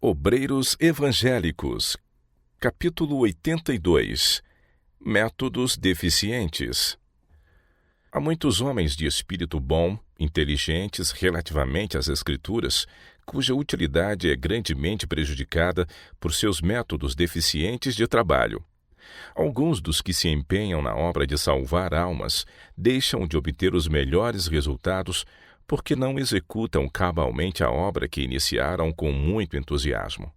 Obreiros Evangélicos, capítulo 82. Métodos deficientes. Há muitos homens de espírito bom, inteligentes relativamente às Escrituras, cuja utilidade é grandemente prejudicada por seus métodos deficientes de trabalho. Alguns dos que se empenham na obra de salvar almas deixam de obter os melhores resultados porque não executam cabalmente a obra que iniciaram com muito entusiasmo.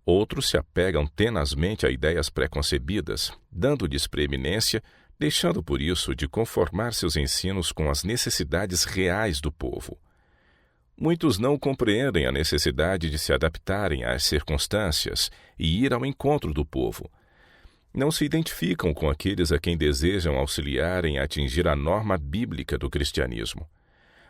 Outros se apegam tenazmente a ideias preconcebidas, dando-lhes preeminência, deixando por isso de conformar seus ensinos com as necessidades reais do povo. Muitos não compreendem a necessidade de se adaptarem às circunstâncias e ir ao encontro do povo. Não se identificam com aqueles a quem desejam auxiliar em atingir a norma bíblica do cristianismo.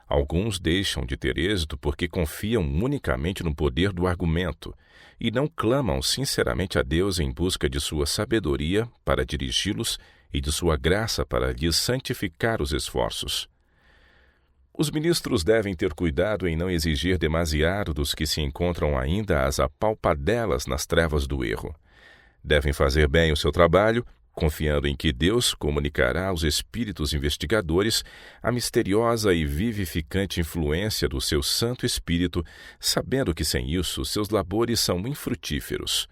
Alguns deixam de ter êxito porque confiam unicamente no poder do argumento e não clamam sinceramente a Deus em busca de sua sabedoria para dirigi-los e de sua graça para lhes santificar os esforços. Os ministros devem ter cuidado em não exigir demasiado dos que se encontram ainda às apalpadelas nas trevas do erro. Devem fazer bem o seu trabalho, confiando em que Deus comunicará aos espíritos investigadores a misteriosa e vivificante influência do seu Santo Espírito, sabendo que sem isso seus labores são infrutíferos.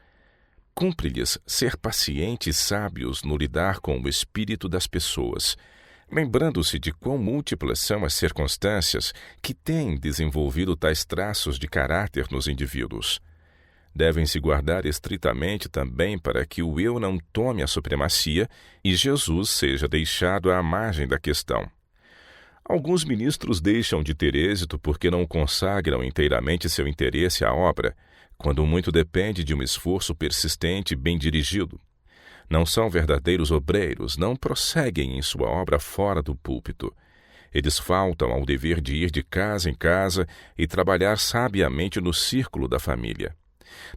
Cumpre-lhes ser pacientes e sábios no lidar com o espírito das pessoas, lembrando-se de quão múltiplas são as circunstâncias que têm desenvolvido tais traços de caráter nos indivíduos. Devem se guardar estritamente também para que o eu não tome a supremacia e Jesus seja deixado à margem da questão. Alguns ministros deixam de ter êxito porque não consagram inteiramente seu interesse à obra, quando muito depende de um esforço persistente e bem dirigido. Não são verdadeiros obreiros, não prosseguem em sua obra fora do púlpito. Eles faltam ao dever de ir de casa em casa e trabalhar sabiamente no círculo da família.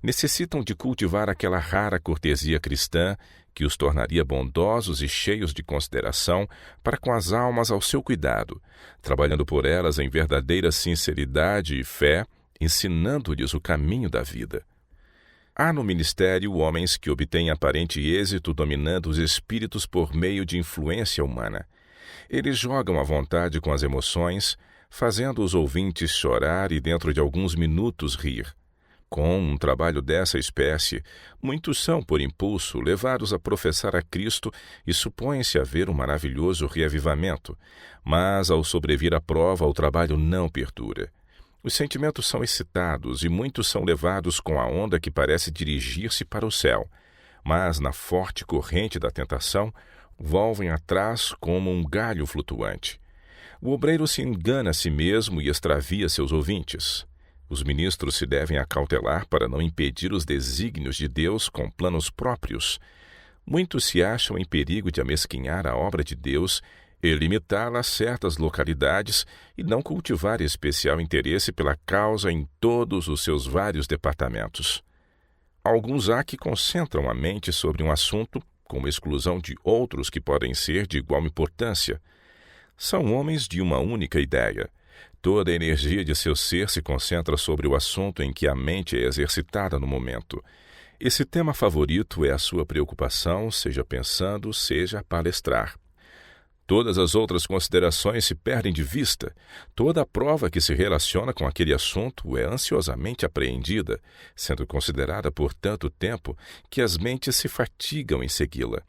Necessitam de cultivar aquela rara cortesia cristã que os tornaria bondosos e cheios de consideração para com as almas ao seu cuidado, trabalhando por elas em verdadeira sinceridade e fé, ensinando-lhes o caminho da vida. Há no ministério homens que obtêm aparente êxito dominando os espíritos por meio de influência humana. Eles jogam à vontade com as emoções, fazendo os ouvintes chorar e dentro de alguns minutos rir. Com um trabalho dessa espécie, muitos são, por impulso, levados a professar a Cristo e supõe-se haver um maravilhoso reavivamento, mas, ao sobrevir a prova, o trabalho não perdura. Os sentimentos são excitados e muitos são levados com a onda que parece dirigir-se para o céu, mas, na forte corrente da tentação, volvem atrás como um galho flutuante. O obreiro se engana a si mesmo e extravia seus ouvintes. Os ministros se devem acautelar para não impedir os desígnios de Deus com planos próprios. Muitos se acham em perigo de amesquinhar a obra de Deus e limitá-la a certas localidades e não cultivar especial interesse pela causa em todos os seus vários departamentos. Alguns há que concentram a mente sobre um assunto, com exclusão de outros que podem ser de igual importância. São homens de uma única ideia. Toda a energia de seu ser se concentra sobre o assunto em que a mente é exercitada no momento. Esse tema favorito é a sua preocupação, seja pensando, seja a palestrar. Todas as outras considerações se perdem de vista. Toda a prova que se relaciona com aquele assunto é ansiosamente apreendida, sendo considerada por tanto tempo que as mentes se fatigam em segui-la.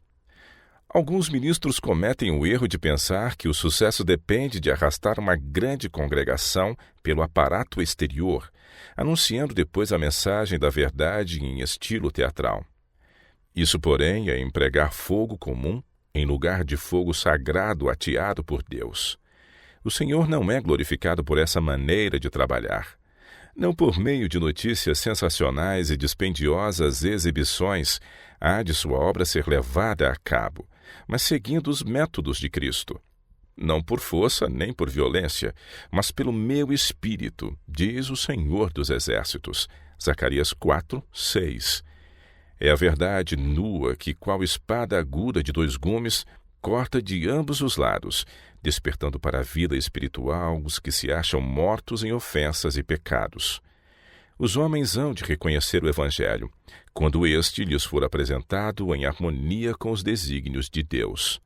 Alguns ministros cometem o erro de pensar que o sucesso depende de arrastar uma grande congregação pelo aparato exterior, anunciando depois a mensagem da verdade em estilo teatral. Isso, porém, é empregar fogo comum em lugar de fogo sagrado ateado por Deus. O Senhor não é glorificado por essa maneira de trabalhar. Não por meio de notícias sensacionais e dispendiosas exibições há de sua obra ser levada a cabo, mas seguindo os métodos de Cristo. Não por força nem por violência, mas pelo meu Espírito, diz o Senhor dos Exércitos. Zacarias 4:6. É a verdade nua que, qual espada aguda de 2 gumes, corta de ambos os lados, despertando para a vida espiritual os que se acham mortos em ofensas e pecados. Os homens hão de reconhecer o Evangelho, quando este lhes for apresentado em harmonia com os desígnios de Deus.